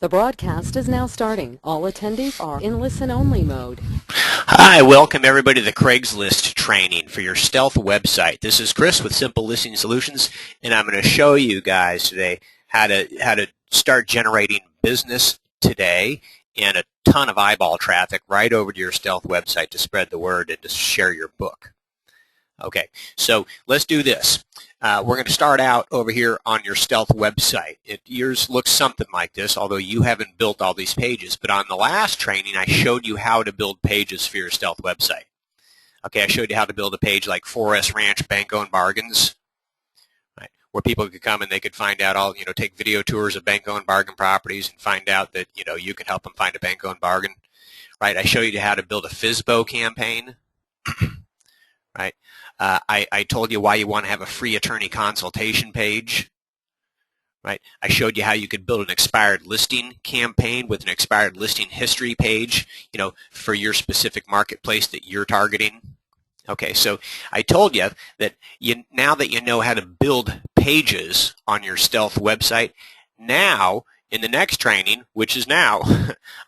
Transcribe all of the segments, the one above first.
The broadcast is now starting. All attendees are in listen-only mode. Hi, welcome everybody to the Craigslist training for your stealth website. This is Chris with Simple Listing Solutions, and I'm going to show you guys today how to start generating business today and a ton of eyeball traffic right over to your stealth website to spread the word and to share your book. Okay, so let's do this. We're going to start out over here on your stealth website. Yours looks something like this, although you haven't built all these pages. But on the last training, I showed you how to build pages for your stealth website. Okay, I showed you how to build a page like 4S Ranch Bank-Owned Bargains, right, where people could come and they could find out all, take video tours of bank-owned bargain properties and find out that, you can help them find a bank-owned bargain, right? I showed you how to build a FSBO campaign, right? I told you why you want to have a free attorney consultation page, right? I showed you how you could build an expired listing campaign with an expired listing history page, for your specific marketplace that you're targeting. Okay, so I told you that now that you know how to build pages on your stealth website, now in the next training, which is now,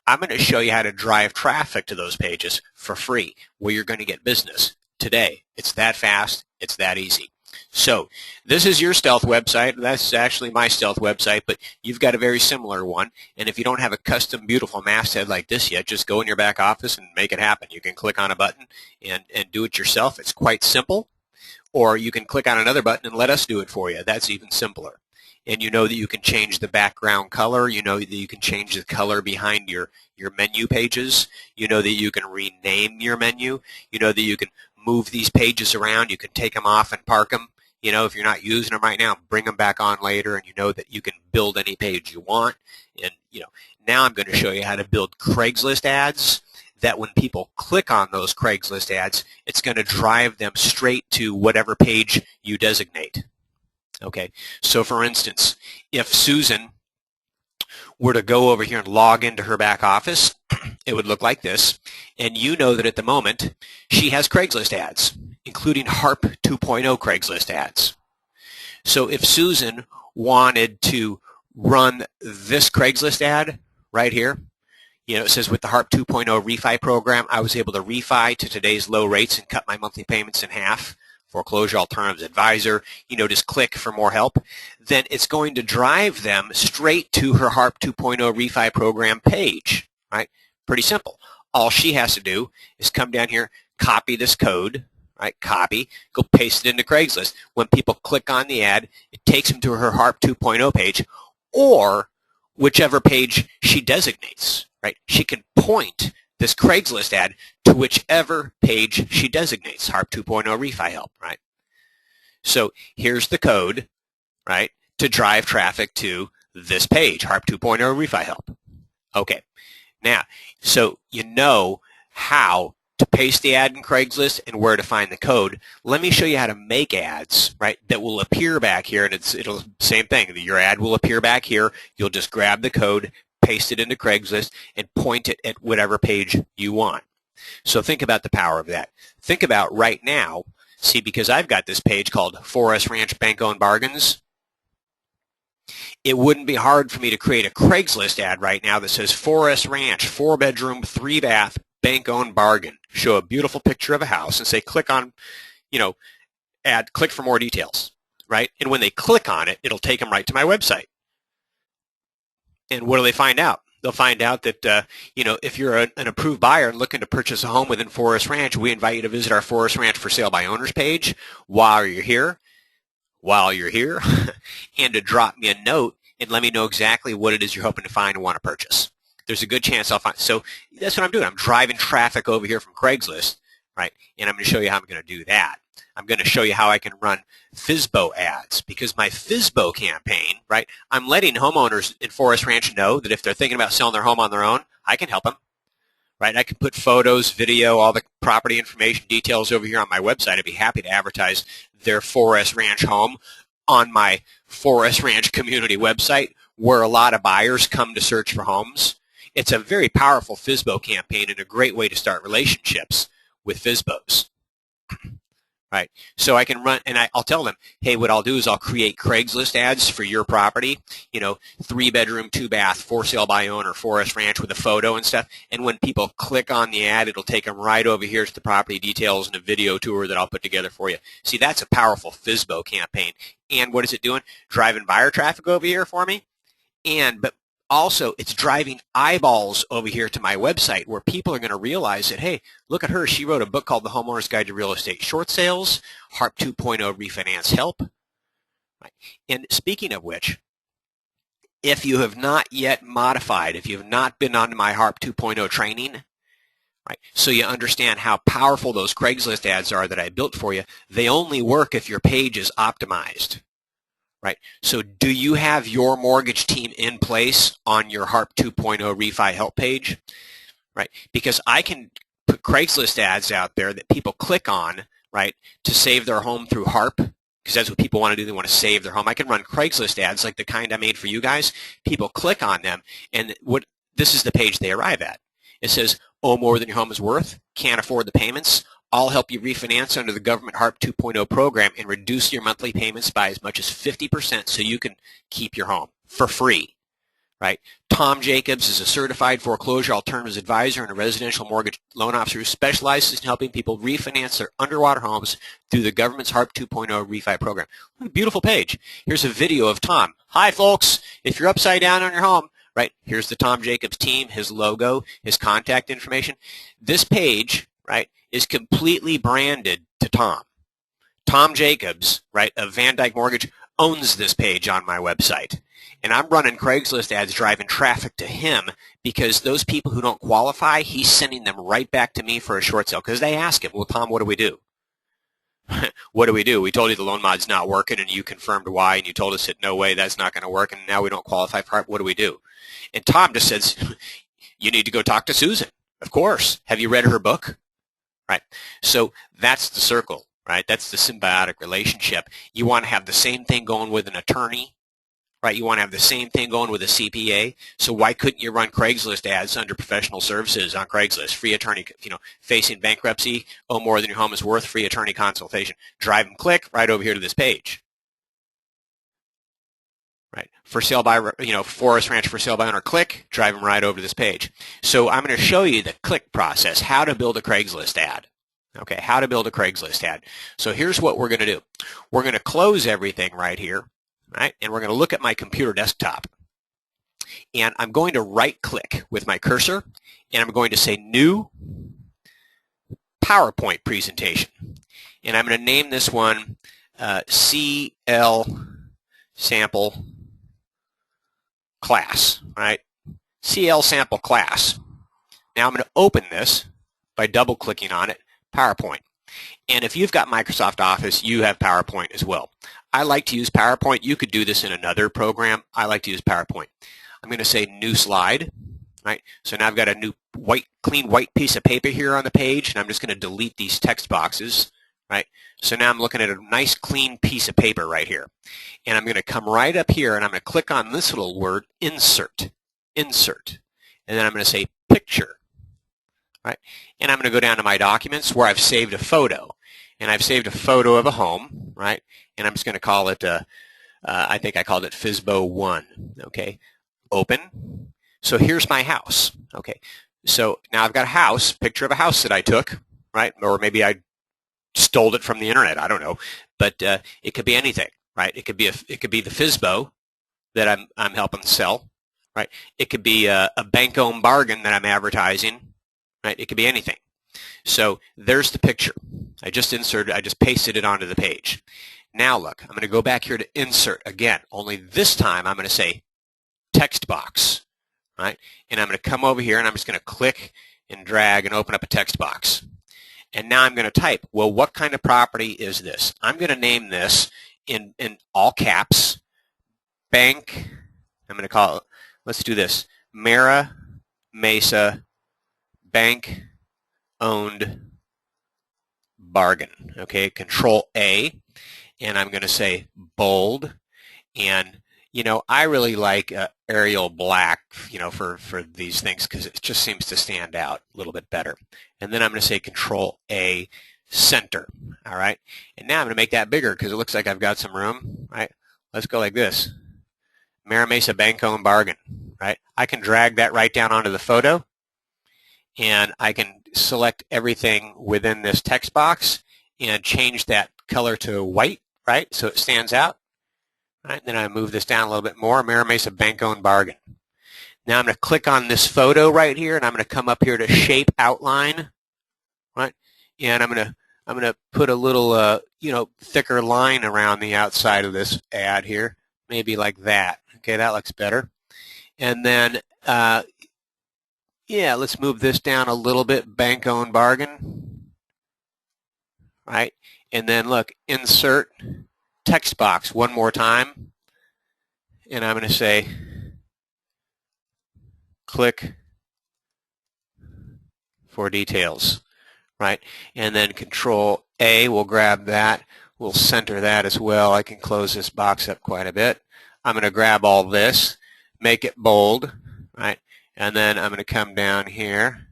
I'm going to show you how to drive traffic to those pages for free, where you're going to get business today. It's that fast. It's that easy. So this is your stealth website. That's actually my stealth website, but you've got a very similar one. And if you don't have a custom beautiful masthead like this yet, just go in your back office and make it happen. You can click on a button and do it yourself. It's quite simple. Or you can click on another button and let us do it for you. That's even simpler. And you know that you can change the background color. You know that you can change the color behind your menu pages. You know that you can rename your menu. You know that you can move these pages around. You can take them off and park them. If you're not using them right now, bring them back on later, and you know that you can build any page you want. And now I'm going to show you how to build Craigslist ads that when people click on those Craigslist ads, it's going to drive them straight to whatever page you designate. Okay, so for instance, if Susan were to go over here and log into her back office, it would look like this. And you know that at the moment, she has Craigslist ads, including HARP 2.0 Craigslist ads. So if Susan wanted to run this Craigslist ad right here, it says with the HARP 2.0 refi program, I was able to refi to today's low rates and cut my monthly payments in half. Foreclosure alternatives advisor, just click for more help, then it's going to drive them straight to her HARP 2.0 refi program page, right? Pretty simple. All she has to do is come down here, copy this code, right? Copy, go paste it into Craigslist. When people click on the ad, it takes them to her HARP 2.0 page or whichever page she designates, right? She can point this Craigslist ad to whichever page she designates, HARP 2.0 refi help, right? So here's the code, right, to drive traffic to this page, HARP 2.0 refi help. Okay, now, so you know how to paste the ad in Craigslist and where to find the code. Let me show you how to make ads, right, that will appear back here, and it'll same thing. Your ad will appear back here. You'll just grab the code, paste it into Craigslist, and point it at whatever page you want. So think about the power of that. Think about right now, see, because I've got this page called 4S Ranch Bank-Owned Bargains, it wouldn't be hard for me to create a Craigslist ad right now that says 4S Ranch, 4-bedroom, 3-bath, bank-owned bargain. Show a beautiful picture of a house and say, click on, click for more details, right? And when they click on it, it'll take them right to my website. And what do they find out? They'll find out that, if you're an approved buyer and looking to purchase a home within Forest Ranch, we invite you to visit our Forest Ranch for sale by owners page while you're here, and to drop me a note and let me know exactly what it is you're hoping to find and want to purchase. There's a good chance I'll find. So that's what I'm doing. I'm driving traffic over here from Craigslist, right? And I'm going to show you how I'm going to do that. I'm going to show you how I can run FSBO ads, because my FSBO campaign, right, I'm letting homeowners in Forest Ranch know that if they're thinking about selling their home on their own, I can help them, right? I can put photos, video, all the property information details over here on my website. I'd be happy to advertise their Forest Ranch home on my Forest Ranch community website, where a lot of buyers come to search for homes. It's a very powerful FSBO campaign and a great way to start relationships with FSBOs. Right. So I can run, and I'll tell them, hey, what I'll do is I'll create Craigslist ads for your property, 3-bedroom, 2-bath, for sale by owner, forest ranch with a photo and stuff. And when people click on the ad, it'll take them right over here to the property details and a video tour that I'll put together for you. See, that's a powerful FSBO campaign. And what is it doing? Driving buyer traffic over here for me. But also, it's driving eyeballs over here to my website where people are going to realize that, hey, look at her. She wrote a book called The Homeowner's Guide to Real Estate Short Sales, HARP 2.0 Refinance Help. Right. And speaking of which, if you have not yet modified, if you have not been on my HARP 2.0 training, right, so you understand how powerful those Craigslist ads are that I built for you, they only work if your page is optimized. Right. So do you have your mortgage team in place on your HARP 2.0 Refi Help page? Right. Because I can put Craigslist ads out there that people click on, right, to save their home through HARP, because that's what people want to do. They want to save their home. I can run Craigslist ads like the kind I made for you guys. People click on them, and this is the page they arrive at. It says, owe more than your home is worth, can't afford the payments. I'll help you refinance under the government HARP 2.0 program and reduce your monthly payments by as much as 50% so you can keep your home for free. Right? Tom Jacobs is a certified foreclosure alternatives advisor and a residential mortgage loan officer who specializes in helping people refinance their underwater homes through the government's HARP 2.0 refi program. What a beautiful page. Here's a video of Tom. Hi, folks. If you're upside down on your home, right, here's the Tom Jacobs team, his logo, his contact information. This page, right, is completely branded to Tom. Tom Jacobs, right, of Van Dyke Mortgage, owns this page on my website. And I'm running Craigslist ads driving traffic to him because those people who don't qualify, he's sending them right back to me for a short sale because they ask him, well, Tom, what do we do? What do we do? We told you the loan mod's not working and you confirmed why and you told us that no way that's not going to work and now we don't qualify for it. What do we do? And Tom just says, you need to go talk to Susan. Of course. Have you read her book? Right. So that's the circle, right? That's the symbiotic relationship. You want to have the same thing going with an attorney, right? You want to have the same thing going with a CPA. So why couldn't you run Craigslist ads under professional services on Craigslist? Free attorney, facing bankruptcy, owe more than your home is worth, free attorney consultation. Drive them click right over here to this page. Right. For sale by, forest ranch for sale by owner, click, drive them right over to this page. So I'm going to show you the click process, how to build a Craigslist ad. Okay, how to build a Craigslist ad. So here's what we're going to do. We're going to close everything right here, right? And we're going to look at my computer desktop. And I'm going to right-click with my cursor, and I'm going to say New PowerPoint Presentation. And I'm going to name this one CL Sample Class, right? CL Sample Class. Now I'm going to open this by double-clicking on it, PowerPoint. And if you've got Microsoft Office, you have PowerPoint as well. I like to use PowerPoint. You could do this in another program. I like to use PowerPoint. I'm going to say New Slide, right? So now I've got a new clean white piece of paper here on the page, and I'm just going to delete these text boxes, right? So now I'm looking at a nice clean piece of paper right here. And I'm going to come right up here and I'm going to click on this little word, Insert. Insert. And then I'm going to say Picture. Right? And I'm going to go down to my documents where I've saved a photo. And I've saved a photo of a home, right? And I'm just going to call it, I think I called it FSBO 1. Okay. Open. So here's my house. Okay. So now I've got a house, picture of a house that I took, right? Or maybe I stole it from the internet. I don't know, but it could be anything, right? It could be the FSBO that I'm helping sell, right? It could be a bank-owned bargain that I'm advertising, right? It could be anything. So there's the picture. I just pasted it onto the page. Now look, I'm going to go back here to insert again. Only this time I'm going to say text box, right? And I'm going to come over here and I'm just going to click and drag and open up a text box. And now I'm going to type, well, what kind of property is this? I'm going to name this in all caps, bank, I'm going to call it, let's do this, Mara Mesa Bank Owned Bargain. Okay, Control A, and I'm going to say bold. And, I really like Arial Black, for these things because it just seems to stand out a little bit better. And then I'm going to say Control A, center. All right, and now I'm going to make that bigger because it looks like I've got some room. Right, let's go like this. Mira Mesa Bank-owned bargain. Right, I can drag that right down onto the photo, and I can select everything within this text box and change that color to white. Right, so it stands out. Right, then I move this down a little bit more. Mira Mesa Bank-owned bargain. Now I'm going to click on this photo right here, and I'm going to come up here to shape outline, right? And I'm going to put a little thicker line around the outside of this ad here, maybe like that. Okay, that looks better. And then let's move this down a little bit. Bank-owned bargain, right? And then look, insert text box one more time, and I'm going to say click for details, right? And then Control A will grab that. We'll center that as well. I can close this box up quite a bit. I'm going to grab all this, make it bold, right? And then I'm going to come down here,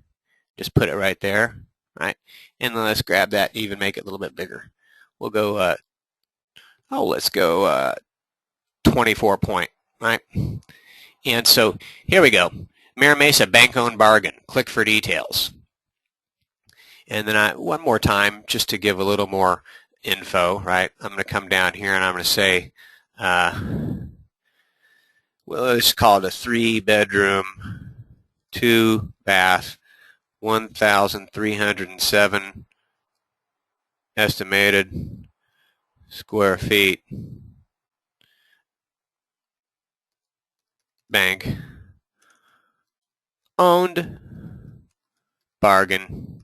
just put it right there, right? And then let's grab that, even make it a little bit bigger. We'll go, let's go 24 point, right? And so here we go. Mira Mesa Bank-owned bargain. Click for details. And then one more time, just to give a little more info, right? I'm going to come down here and I'm going to say, let's call it a 3-bedroom, 2-bath, 1,307 estimated square feet. Bank owned bargain,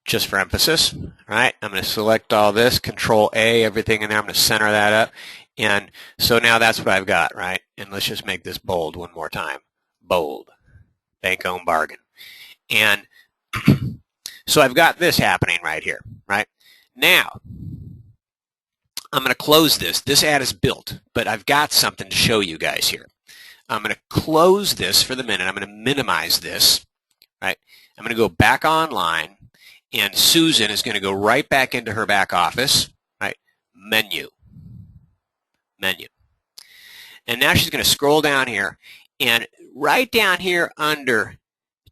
just for emphasis, right? I'm going to select all this, Control A, everything in there. I'm going to center that up. And so now that's what I've got, right? And let's just make this bold one more time. Bold. Bank-owned bargain. And so I've got this happening right here, right? Now, I'm going to close this. This ad is built, but I've got something to show you guys here. I'm going to close this for the minute. I'm going to minimize this, right? I'm going to go back online, and Susan is going to go right back into her back office, right? Menu. And now she's going to scroll down here, and right down here under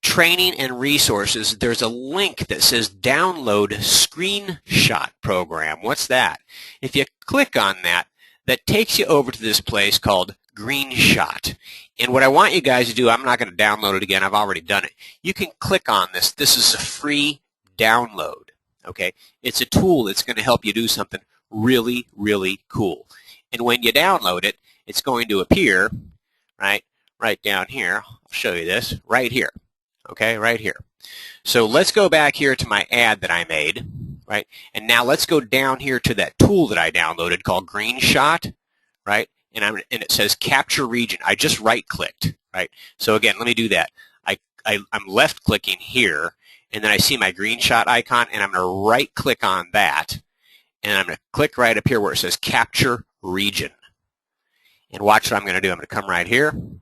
Training and Resources, there's a link that says Download Screenshot Program. What's that? If you click on that, that takes you over to this place called Greenshot. And what I want you guys to do, I'm not going to download it again. I've already done it. You can click on this. This is a free download. Okay? It's a tool that's going to help you do something really, really cool. And when you download it, it's going to appear right down here. I'll show you this right here. Okay, right here. So let's go back here to my ad that I made, right? And now let's go down here to that tool that I downloaded called Greenshot, right? And it says Capture Region. I just right-clicked, right? So again, let me do that. I'm left-clicking here, and then I see my Greenshot icon, and I'm going to right-click on that, and I'm going to click right up here where it says Capture Region. And watch what I'm going to do. I'm going to come right here, and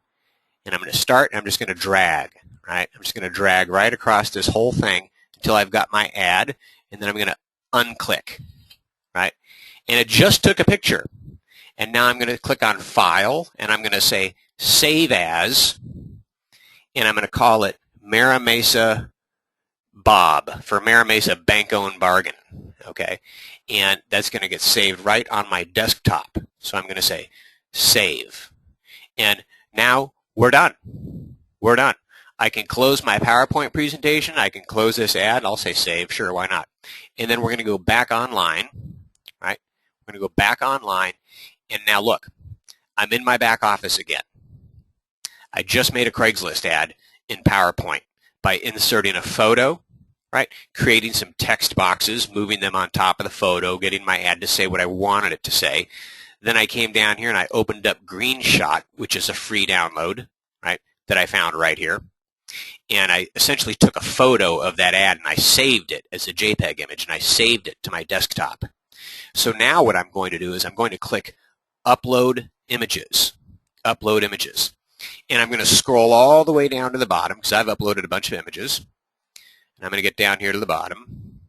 I'm going to start, and I'm just going to drag, right? I'm just going to drag right across this whole thing until I've got my ad, and then I'm going to unclick, right? And it just took a picture. And now I'm going to click on File, and I'm going to say Save As, and I'm going to call it Mira Mesa Bob for Mira Mesa Bank-owned bargain, okay? And that's going to get saved right on my desktop. So I'm going to say Save. And now we're done. We're done. I can close my PowerPoint presentation. I can close this ad. I'll say Save. Sure, why not? And then we're going to go back online, right? We're going to go back online. And now look, I'm in my back office again. I just made a Craigslist ad in PowerPoint by inserting a photo, right? Creating some text boxes, moving them on top of the photo, getting my ad to say what I wanted it to say. Then I came down here and I opened up Greenshot, which is a free download, right, that I found right here. And I essentially took a photo of that ad and I saved it as a JPEG image, and I saved it to my desktop. So now what I'm going to do is I'm going to click Upload Images. Upload Images. And I'm going to scroll all the way down to the bottom because I've uploaded a bunch of images. And I'm going to get down here to the bottom.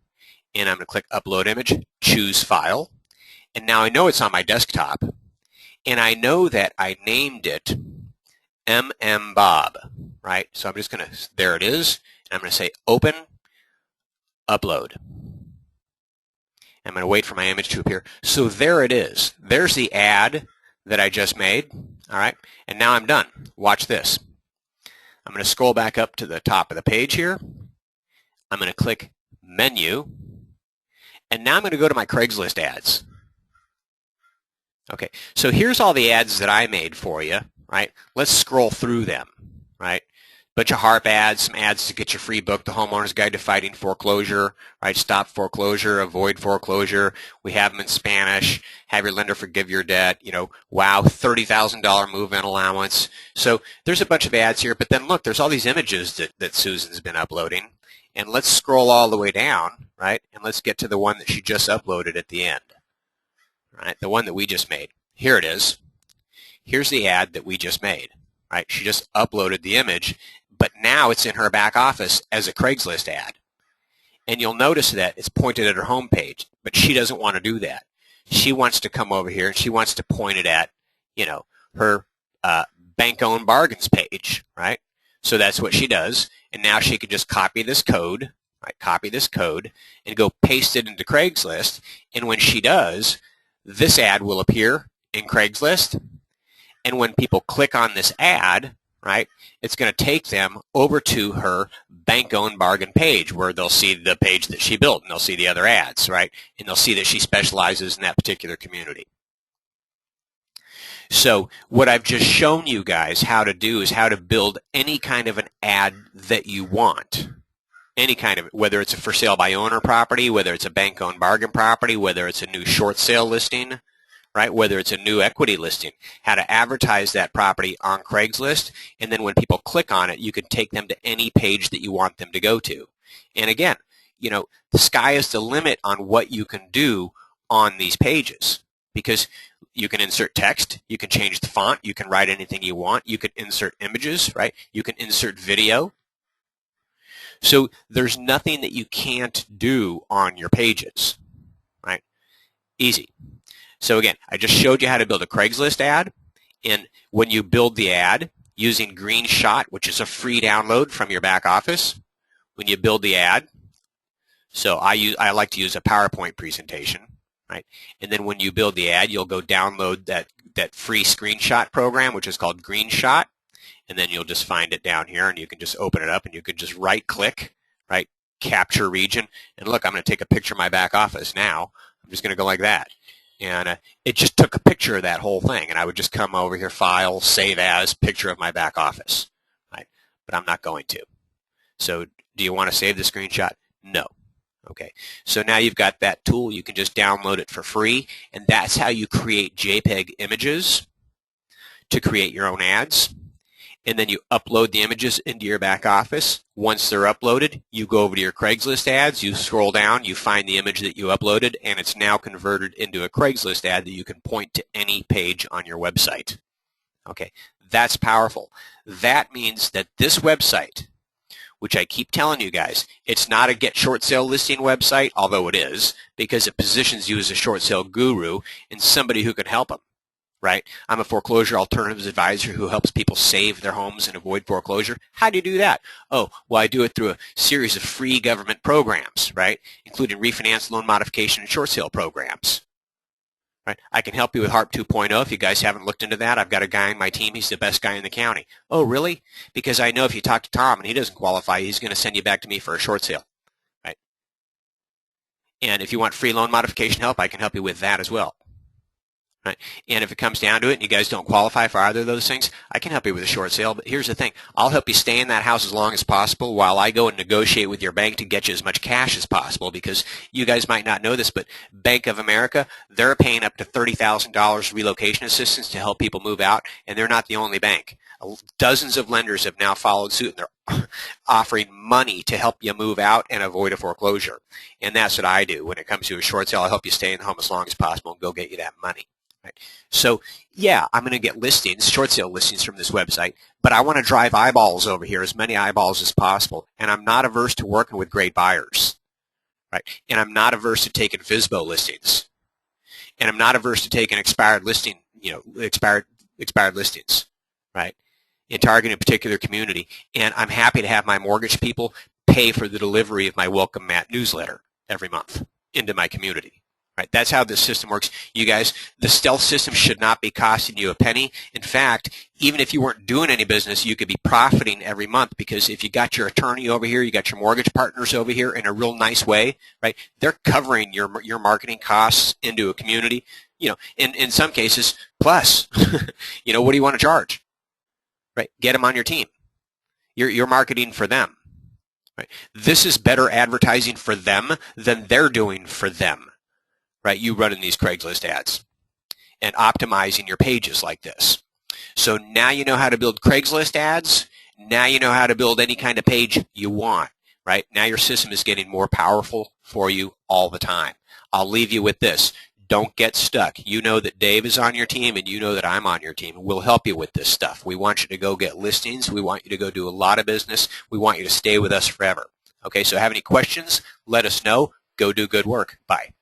and I'm going to click Upload Image, choose File, and now I know it's on my desktop, and I know that I named it Bob, right? So I'm just going to, there it is, and I'm going to say Open, Upload. I'm going to wait for my image to appear. So there it is. There's the ad that I just made, all right? And now I'm done. Watch this. I'm going to scroll back up to the top of the page here. I'm going to click Menu, and now I'm going to go to my Craigslist ads. Okay, so here's all the ads that I made for you, right? Let's scroll through them, right? Bunch of HARP ads, some ads to get your free book, The Homeowner's Guide to Fighting Foreclosure, right? Stop foreclosure, avoid foreclosure. We have them in Spanish. Have your lender forgive your debt. You know, wow, $30,000 move-in allowance. So there's a bunch of ads here, but then look, there's all these images that Susan's been uploading. And let's scroll all the way down, right? And let's get to the one that she just uploaded at the end, right? The one that we just made. Here it is. Here's the ad that we just made, right? She just uploaded the image, but now it's in her back office as a Craigslist ad. And you'll notice that it's pointed at her home page, but she doesn't want to do that. She wants to come over here and she wants to point it at, you know, her bank-owned bargains page, right? So that's what she does. And now she can just copy this code, right? Copy this code and go paste it into Craigslist. And when she does, this ad will appear in Craigslist. And when people click on this ad, right, it's going to take them over to her bank-owned bargain page where they'll see the page that she built and they'll see the other ads, right? And they'll see that she specializes in that particular community. So what I've just shown you guys how to do is how to build any kind of an ad that you want. Any kind of, whether it's a for sale by owner property, whether it's a bank-owned bargain property, whether it's a new short sale listing, right? Whether it's a new equity listing, how to advertise that property on Craigslist, and then when people click on it, you can take them to any page that you want them to go to. And again, you know, the sky is the limit on what you can do on these pages, because you can insert text, you can change the font, you can write anything you want, you can insert images, right? You can insert video. So there's nothing that you can't do on your pages, right? Easy. So again, I just showed you how to build a Craigslist ad, and when you build the ad using Greenshot, which is a free download from your back office, when you build the ad, so I like to use a PowerPoint presentation, right? And then when you build the ad, you'll go download that free screenshot program, which is called Greenshot, and then you'll just find it down here, and you can just open it up, and you can just right-click, right, capture region, and look, I'm going to take a picture of my back office now. I'm just going to go like that. And it just took a picture of that whole thing, and I would just come over here, File, Save As, picture of my back office, right? But I'm not going to. So do you want to save the screenshot? No. Okay. So now you've got that tool. You can just download it for free, and that's how you create JPEG images to create your own ads. And then you upload the images into your back office. Once they're uploaded, you go over to your Craigslist ads, you scroll down, you find the image that you uploaded, and it's now converted into a Craigslist ad that you can point to any page on your website. Okay, that's powerful. That means that this website, which I keep telling you guys, it's not a get short sale listing website, although it is, because it positions you as a short sale guru and somebody who can help them. Right? I'm a foreclosure alternatives advisor who helps people save their homes and avoid foreclosure. How do you do that? Oh, well, I do it through a series of free government programs, right? Including refinance, loan modification, and short sale programs. Right? I can help you with HARP 2.0 if you guys haven't looked into that. I've got a guy on my team. He's the best guy in the county. Oh, really? Because I know if you talk to Tom and he doesn't qualify, he's going to send you back to me for a short sale. Right? And if you want free loan modification help, I can help you with that as well. Right? And if it comes down to it and you guys don't qualify for either of those things, I can help you with a short sale. But here's the thing. I'll help you stay in that house as long as possible while I go and negotiate with your bank to get you as much cash as possible, because you guys might not know this, but Bank of America, they're paying up to $30,000 relocation assistance to help people move out, and they're not the only bank. Dozens of lenders have now followed suit, and they're offering money to help you move out and avoid a foreclosure. And that's what I do. When it comes to a short sale, I'll help you stay in the home as long as possible and go get you that money. Right. So, yeah, I'm going to get listings, short sale listings from this website, but I want to drive eyeballs over here, as many eyeballs as possible, and I'm not averse to working with great buyers. right? And I'm not averse to taking FSBO listings. And I'm not averse to taking expired listing, expired listings, right? And targeting a particular community. And I'm happy to have my mortgage people pay for the delivery of my Welcome Mat newsletter every month into my community. Right? That's how this system works. You guys, the stealth system should not be costing you a penny. In fact, even if you weren't doing any business, you could be profiting every month, because if you got your attorney over here, you got your mortgage partners over here in a real nice way, right? They're covering your marketing costs into a community, in some cases, plus, what do you want to charge? Right? Get them on your team. You're marketing for them. Right? This is better advertising for them than they're doing for them. Right? You running these Craigslist ads and optimizing your pages like this. So now you know how to build Craigslist ads. Now you know how to build any kind of page you want. Right? Now your system is getting more powerful for you all the time. I'll leave you with this. Don't get stuck. You know that Dave is on your team, and you know that I'm on your team. We'll help you with this stuff. We want you to go get listings. We want you to go do a lot of business. We want you to stay with us forever. Okay, so have any questions? Let us know. Go do good work. Bye.